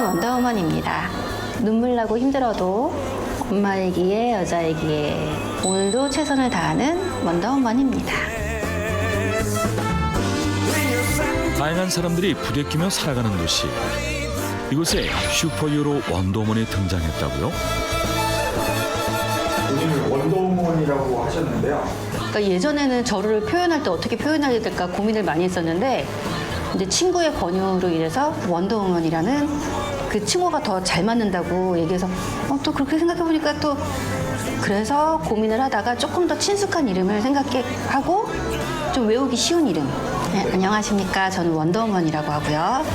원더우먼입니다. 눈물 나고 힘들어도 엄마이기에 여자이기에 오늘도 최선을 다하는 원더우먼입니다. 다양한 사람들이 부대끼며 살아가는 도시. 이곳에 슈퍼히어로 원더우먼이 등장했다고요? 오늘 원더우먼이라고 하셨는데요. 그러니까 예전에는 저를 표현할 때 어떻게 표현해야 될까 고민을 많이 했었는데 이제 친구의 권유로 인해서 원더우먼이라는 그 칭호가 더 잘 맞는다고 얘기해서 또 그렇게 생각해 보니까 또 그래서 고민을 하다가 조금 더 친숙한 이름을 생각하고 좀 외우기 쉬운 이름. 네, 안녕하십니까. 저는 원더우먼이라고 하고요.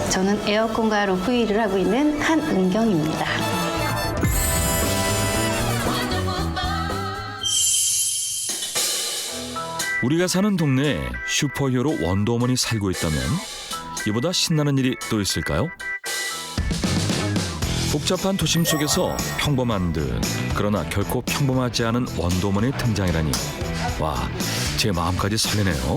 저는 에어컨과 루프 일을 하고 있는 한은경입니다. 우리가 사는 동네에 슈퍼히어로 원더우먼이 살고 있다면 이보다 신나는 일이 또 있을까요? 복잡한 도심 속에서 평범한 듯 그러나 결코 평범하지 않은 원더우먼의 등장이라니 와, 제 마음까지 설레네요.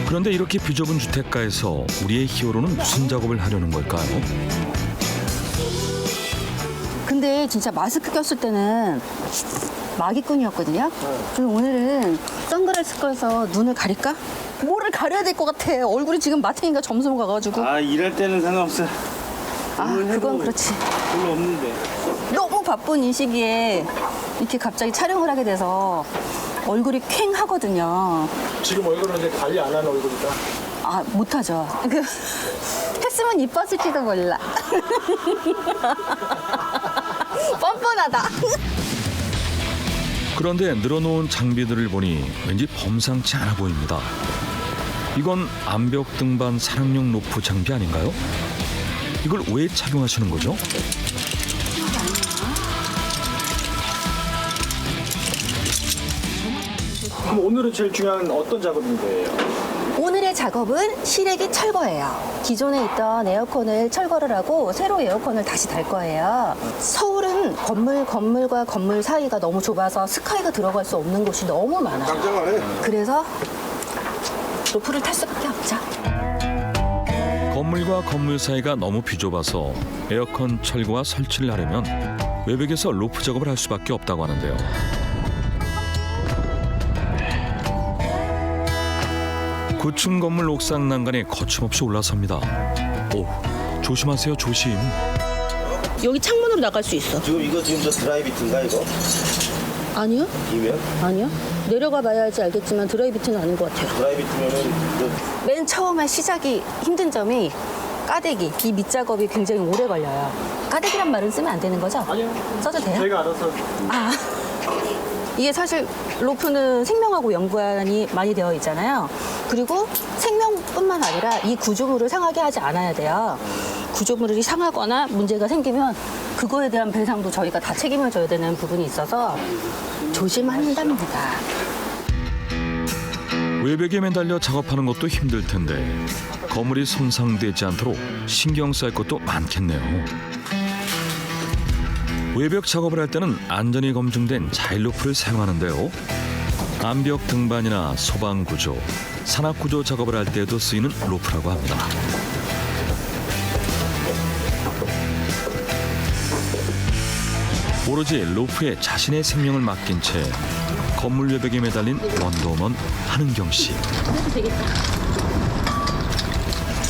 그런데 이렇게 비좁은 주택가에서 우리의 히어로는 무슨 작업을 하려는 걸까요? 근데 진짜 마스크 꼈을 때는 마기꾼이었거든요. 그래서 오늘은 선글라스 껴서 눈을 가릴까? 뭐를 가려야 될 것 같아. 얼굴이 지금 마탱이가 점점 가가지고. 일할 때는 상관없어. 그건 그렇지. 별로 없는데. 너무 바쁜 이 시기에 이렇게 갑자기 촬영을 하게 돼서 얼굴이 퀭하거든요. 지금 얼굴은 이제 관리 안 하는 얼굴이다. 못하죠. 했으면 이뻤을지도 몰라. 뻔뻔하다. 그런데 늘어놓은 장비들을 보니 왠지 범상치 않아 보입니다. 이건 암벽 등반 산악용 로프 장비 아닌가요? 이걸 왜 착용하시는 거죠? 그럼 오늘은 제일 중요한 어떤 작업인 거예요? 오늘의 작업은 실외기 철거예요. 기존에 있던 에어컨을 철거를 하고 새로 에어컨을 다시 달 거예요. 서울은 건물과 건물 사이가 너무 좁아서 스카이가 들어갈 수 없는 곳이 너무 많아요. 그래서 로프를 탈 수밖에 없죠. 건물과 건물 사이가 너무 비좁아서 에어컨 철거와 설치를 하려면 외벽에서 로프 작업을 할 수밖에 없다고 하는데요. 고층 건물 옥상 난간에 거침없이 올라섭니다. 오, 조심하세요, 조심. 여기 창문으로 나갈 수 있어. 지금 저 드라이비트인가 이거? 아니요? 이면? 아니요. 내려가 봐야지 알겠지만 드라이비트는 아닌 것 같아요. 드라이비트면은 맨 처음에 시작이 힘든 점이 까대기, 이 밑작업이 굉장히 오래 걸려요. 까대기란 말은 쓰면 안 되는 거죠? 아니요. 써도 돼요? 제가 알아서. 이게 사실 로프는 생명하고 연관이 많이 되어 있잖아요. 그리고 생명뿐만 아니라 이 구조물을 상하게 하지 않아야 돼요. 구조물이 상하거나 문제가 생기면 그거에 대한 배상도 저희가 다 책임을 져야 되는 부분이 있어서 조심한답니다. 외벽에 매달려 작업하는 것도 힘들 텐데 건물이 손상되지 않도록 신경 쓸 것도 많겠네요. 외벽 작업을 할 때는 안전이 검증된 자일로프를 사용하는데요. 암벽 등반이나 소방 구조, 산악 구조 작업을 할 때에도 쓰이는 로프라고 합니다. 오로지 로프에 자신의 생명을 맡긴 채 건물 외벽에 매달린 원더우먼 한은경 씨.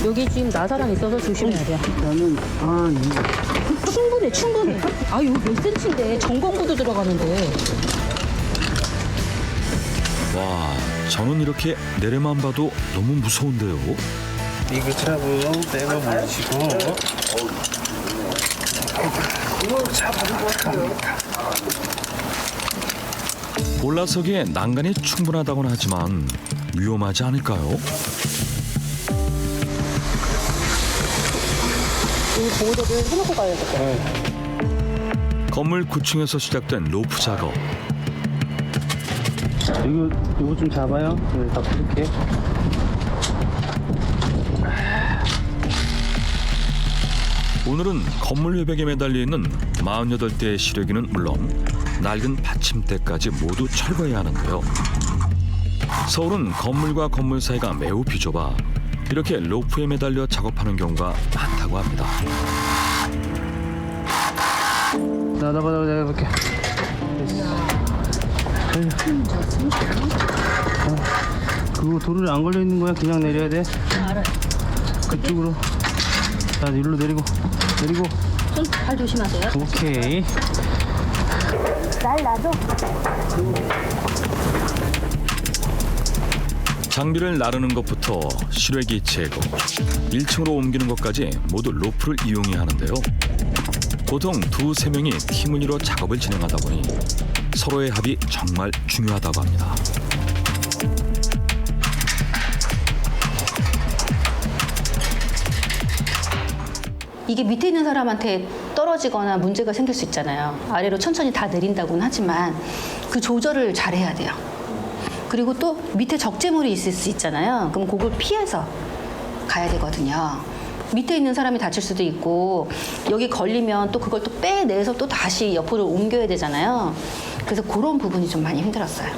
여기 지금 나사랑 있어서 조심해야 돼요. 충분해. 여기 몇 센치인데 전공구도 들어가는데. 와, 저는 이렇게 내려만 봐도 너무 무서운데요. 이거 트러블 빼고 물리시고. 올라서기에 난간이 충분하다고는 하지만 위험하지 않을까요? 이 보호대를 해놓고 가야 될 거예요. 건물 9층에서 시작된 로프 작업. 이거 좀 잡아요. 다 풀게. 오늘은 건물 외벽에 매달려 있는 48대의 시래기는 물론 낡은 받침대까지 모두 철거해야 하는데요. 서울은 건물과 건물 사이가 매우 비좁아 이렇게 로프에 매달려 작업하는 경우가 많다고 합니다. 나봐 내가 해볼게. 그거 도르래 안 걸려 있는 거야? 그냥 내려야 돼? 알아요. 그쪽으로. 자, 일로 내리고. 좀 발 조심하세요. 오케이. 날 놔줘. 장비를 나르는 것부터 실외기 제거, 1층으로 옮기는 것까지 모두 로프를 이용해야 하는데요. 보통 2~3명이 팀을 이뤄 작업을 진행하다 보니 서로의 합이 정말 중요하다고 합니다. 이게 밑에 있는 사람한테 떨어지거나 문제가 생길 수 있잖아요. 아래로 천천히 다 내린다고는 하지만 그 조절을 잘해야 돼요. 그리고 또 밑에 적재물이 있을 수 있잖아요. 그럼 그걸 피해서 가야 되거든요. 밑에 있는 사람이 다칠 수도 있고 여기 걸리면 또 그걸 또 빼내서 또 다시 옆으로 옮겨야 되잖아요. 그래서 그런 부분이 좀 많이 힘들었어요.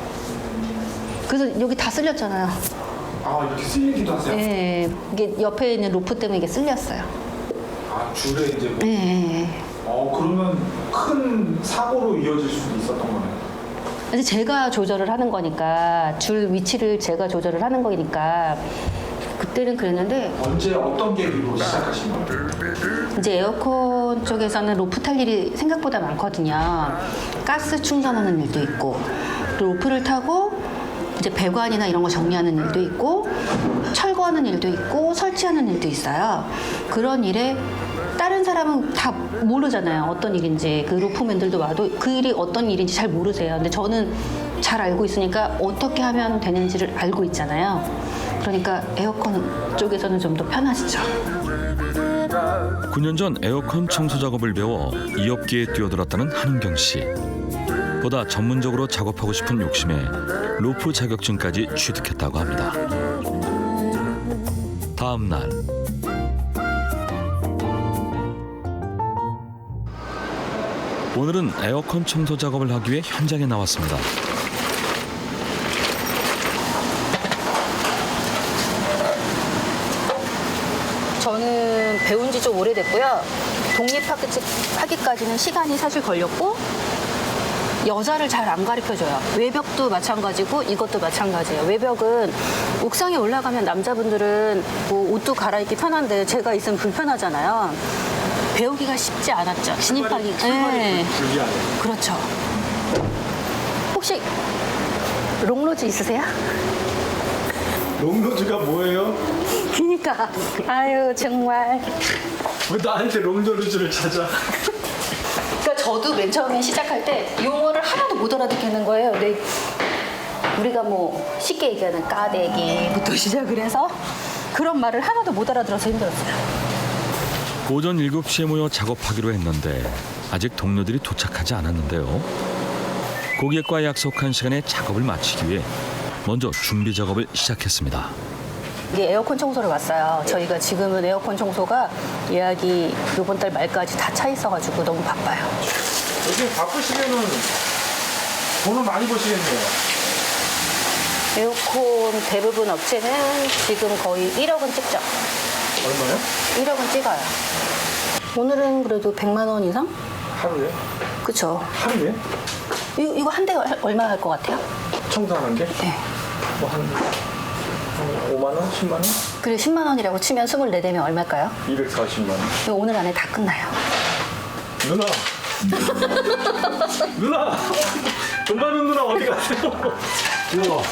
그래서 여기 다 쓸렸잖아요. 아, 이렇게 쓸리기도 하세요? 네, 이게 옆에 있는 로프 때문에 이게 쓸렸어요. 아, 줄에 이제 뭐. 네. 그러면 큰 사고로 이어질 수도 있었던 거네요. 이제 제가 조절을 하는 거니까 줄 위치를 제가 조절을 하는 거니까 그때는 그랬는데 언제 어떤 계기로 시작하신 거예요? 이제 에어컨 쪽에서는 로프 탈 일이 생각보다 많거든요. 가스 충전하는 일도 있고 또 로프를 타고 이제 배관이나 이런 거 정리하는 일도 있고 철거하는 일도 있고 설치하는 일도 있어요. 그런 일에 다른 사람은 다 모르잖아요. 어떤 일인지. 그 로프맨들도 와도 그 일이 어떤 일인지 잘 모르세요. 근데 저는 잘 알고 있으니까 어떻게 하면 되는지를 알고 있잖아요. 그러니까 에어컨 쪽에서는 좀 더 편하시죠. 9년 전 에어컨 청소 작업을 배워 이 업계에 뛰어들었다는 한은경 씨. 보다 전문적으로 작업하고 싶은 욕심에 로프 자격증까지 취득했다고 합니다. 다음 날 오늘은 에어컨 청소 작업을 하기 위해 현장에 나왔습니다. 저는 배운 지 좀 오래됐고요. 독립하기까지는 시간이 사실 걸렸고 여자를 잘 안 가르쳐줘요. 외벽도 마찬가지고 이것도 마찬가지예요. 외벽은 옥상에 올라가면 남자분들은 뭐 옷도 갈아입기 편한데 제가 있으면 불편하잖아요. 배우기가 쉽지 않았죠. 진입하기. 네. 불리하네요. 그렇죠. 혹시 롱로즈 있으세요? 롱로즈가 뭐예요? 그러니까 아유 정말. 왜 나한테 롱로즈를 찾아? 그러니까 저도 맨 처음에 시작할 때 용어를 하나도 못 알아듣겠는 거예요. 근데 우리가 뭐 쉽게 얘기하는 까대기부터 시작을 해서 그런 말을 하나도 못 알아들어서 힘들었어요. 오전 7시에 모여 작업하기로 했는데 아직 동료들이 도착하지 않았는데요. 고객과 약속한 시간에 작업을 마치기 위해 먼저 준비 작업을 시작했습니다. 이게 에어컨 청소를 왔어요. 저희가 지금은 에어컨 청소가 예약이 이번 달 말까지 다 차 있어가지고 너무 바빠요. 요즘 바쁘시면은 돈을 많이 버시겠네요. 에어컨 대부분 업체는 지금 거의 1억은 찍죠. 얼마요? 1억은 찍어요. 오늘은 그래도 100만 원 이상? 하루에? 그쵸. 하루에? 이거 한 대 얼마 할 것 같아요? 청소하는 게? 네. 뭐 한 5만 원? 10만 원? 그래 10만 원이라고 치면 24대면 얼마일까요? 240만 원. 이거 오늘 안에 다 끝나요. 누나! 누나! 돈 받는 누나 어디 가세요? 누나.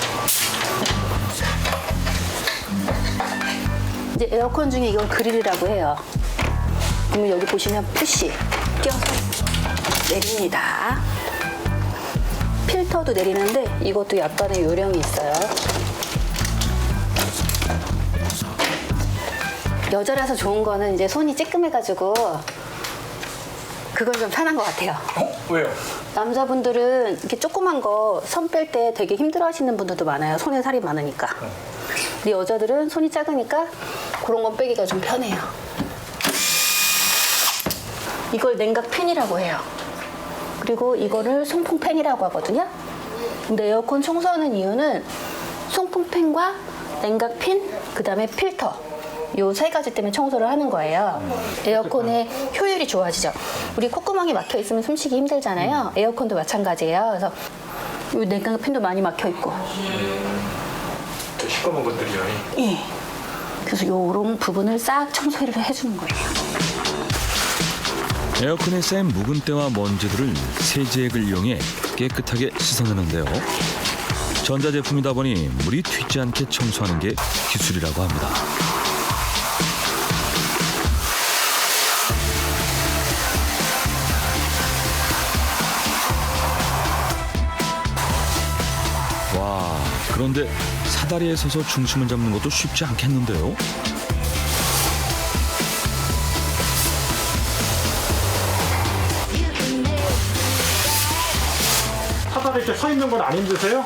이제 에어컨 중에 이건 그릴이라고 해요. 그러면 여기 보시면 푸시 껴서 내립니다. 필터도 내리는데 이것도 약간의 요령이 있어요. 여자라서 좋은 거는 이제 손이 찌끔해가지고 그건 좀 편한 것 같아요. 왜요? 남자분들은 이렇게 조그만 거 손 뺄 때 되게 힘들어하시는 분들도 많아요. 손에 살이 많으니까. 근데 여자들은 손이 작으니까 그런 건 빼기가 좀 편해요. 이걸 냉각팬이라고 해요. 그리고 이거를 송풍팬이라고 하거든요. 근데 에어컨 청소하는 이유는 송풍팬과 냉각팬, 그 다음에 필터 요 세 가지 때문에 청소를 하는 거예요. 에어컨의 효율이 좋아지죠. 우리 콧구멍이 막혀 있으면 숨쉬기 힘들잖아요. 에어컨도 마찬가지예요. 그래서 요 냉각팬도 많이 막혀 있고. 시꺼먼 것들이요. 예. 그래서 요런 부분을 싹 청소를 해주는 거예요. 에어컨에 쌓인 묵은 때와 먼지들을 세제액을 이용해 깨끗하게 씻어내는데요. 전자제품이다 보니 물이 튀지 않게 청소하는 게 기술이라고 합니다. 와, 그런데 사다리에 서서 중심을 잡는 것도 쉽지 않겠는데요. 사다리 이렇게 서 있는 건 안 힘드세요?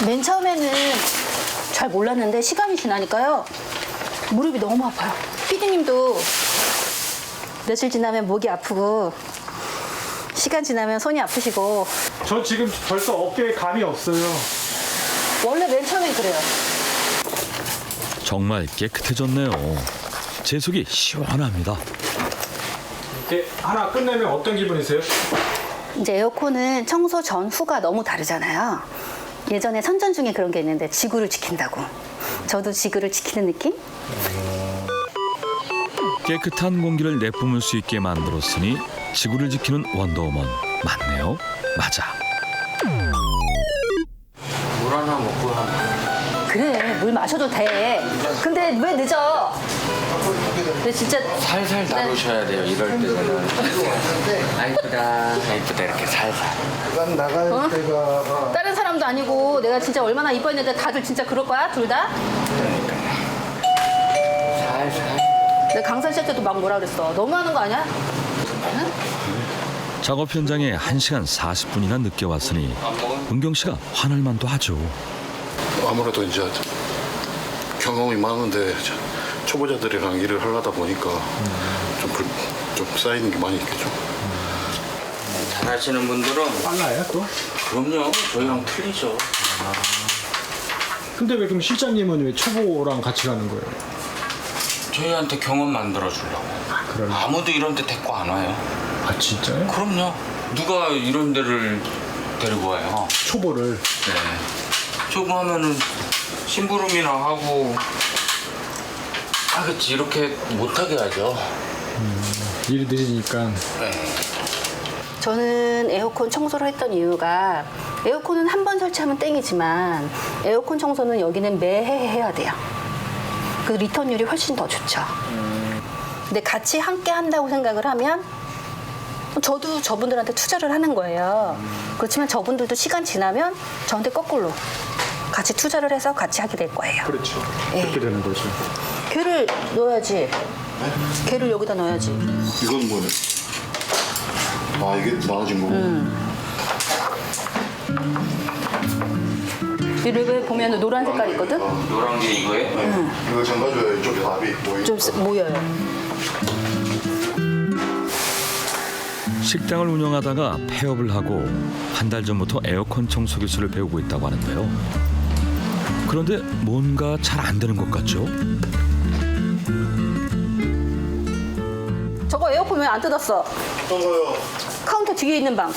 맨 처음에는 잘 몰랐는데 시간이 지나니까요. 무릎이 너무 아파요. 피디님도 며칠 지나면 목이 아프고 시간 지나면 손이 아프시고 저 지금 벌써 어깨에 감이 없어요. 원래 맨 처음엔 그래요. 정말 깨끗해졌네요. 제 속이 시원합니다. 이렇게 하나 끝내면 어떤 기분이세요? 이제 에어컨은 청소 전후가 너무 다르잖아요. 예전에 선전 중에 그런 게 있는데 지구를 지킨다고. 저도 지구를 지키는 느낌? 깨끗한 공기를 내뿜을 수 있게 만들었으니 지구를 지키는 원더우먼 맞네요. 맞아. 물 하나 먹고 하면 그래, 물 마셔도 돼. 근데 왜 늦어? 근데 진짜 살살 다루셔야 돼요. 이럴 때는 아이쁘다 아이쁘다 이렇게 살살. 그간 나갈 때가 다른 사람도 아니고 내가 진짜 얼마나 이뻐했는데 다들 진짜 그럴 거야? 둘 다? 살살. 내가 강산 씨 때도 막 뭐라 그랬어. 너무 하는 거 아니야? 작업 현장에 1시간 40분이나 늦게 왔으니 은경 씨가 화날 만도 하죠. 아무래도 이제 경험이 많은데 초보자들이랑 일을 하려다 보니까 좀 쌓이는 게 많이 있겠죠. 잘하시는 분들은 빨라요 또? 그럼요. 저희랑 틀리죠. 근데 왜 그럼 실장님은 왜 초보랑 같이 가는 거예요? 저희한테 경험 만들어 주려고. 그래요? 아무도 이런 데 데리고 안 와요. 아 진짜요? 그럼요. 누가 이런 데를 데리고 와요. 초보를. 네. 조금 하면은 심부름이나 하고 하겠지. 이렇게 못하게 하죠. 일이 늦으니까. 네. 저는 에어컨 청소를 했던 이유가 에어컨은 한 번 설치하면 땡이지만 에어컨 청소는 여기는 매해 해야 돼요. 그 리턴율이 훨씬 더 좋죠. 근데 같이 함께 한다고 생각을 하면 저도 저분들한테 투자를 하는 거예요. 그렇지만 저분들도 시간 지나면 저한테 거꾸로 같이 투자를 해서 같이 하게 될 거예요. 그렇죠. 예. 그렇게 되는 거죠. 걔를 넣어야지. 걔를 여기다 넣어야지. 이건 뭐예요? 아 이게 나아진 거고. 이렇게 보면 노란 색깔 있거든? 노란 게 이거예요? 이거 잠가줘야 이쪽에 답이 보이고. 좀 모여요. 식당을 운영하다가 폐업을 하고 한 달 전부터 에어컨 청소 기술을 배우고 있다고 하는데요. 그런데 뭔가 잘 안 되는 것 같죠? 저거 에어컨 왜 안 뜯었어? 어떤 거요? 카운터 뒤에 있는 방. 네.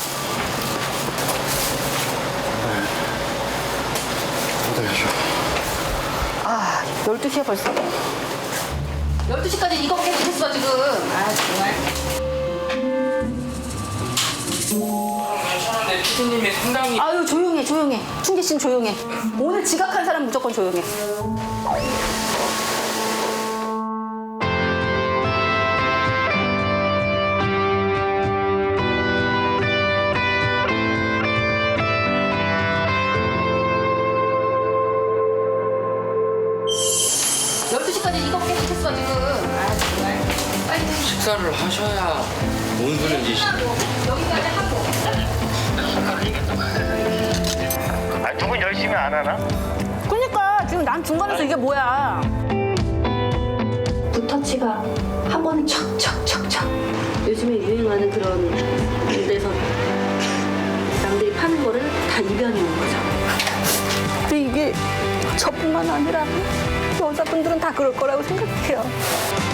아, 12시야 벌써. 12시까지 이거밖에 못했어 지금. 아, 정말. 괜찮은데 피디님이 상당히 아유, 조용해, 조용해. 충기 씨는 조용해. 오늘 지각한 사람 무조건 조용해. 이거밖에 못했어 지금. 아, 정말. 빨리 좀 식사를 하셔야 온수는 이시. 여기까지 하고. 두 분 열심히 안 하나? 그러니까 지금 난 중간에서 이게 뭐야? 붓터치가 한 번에 척척척척. 요즘에 유행하는 그런 데서 남들이 파는 거를 다 입양해 온 거죠. 근데 이게 저뿐만 아니라 여자분들은 다 그럴 거라고 생각해요.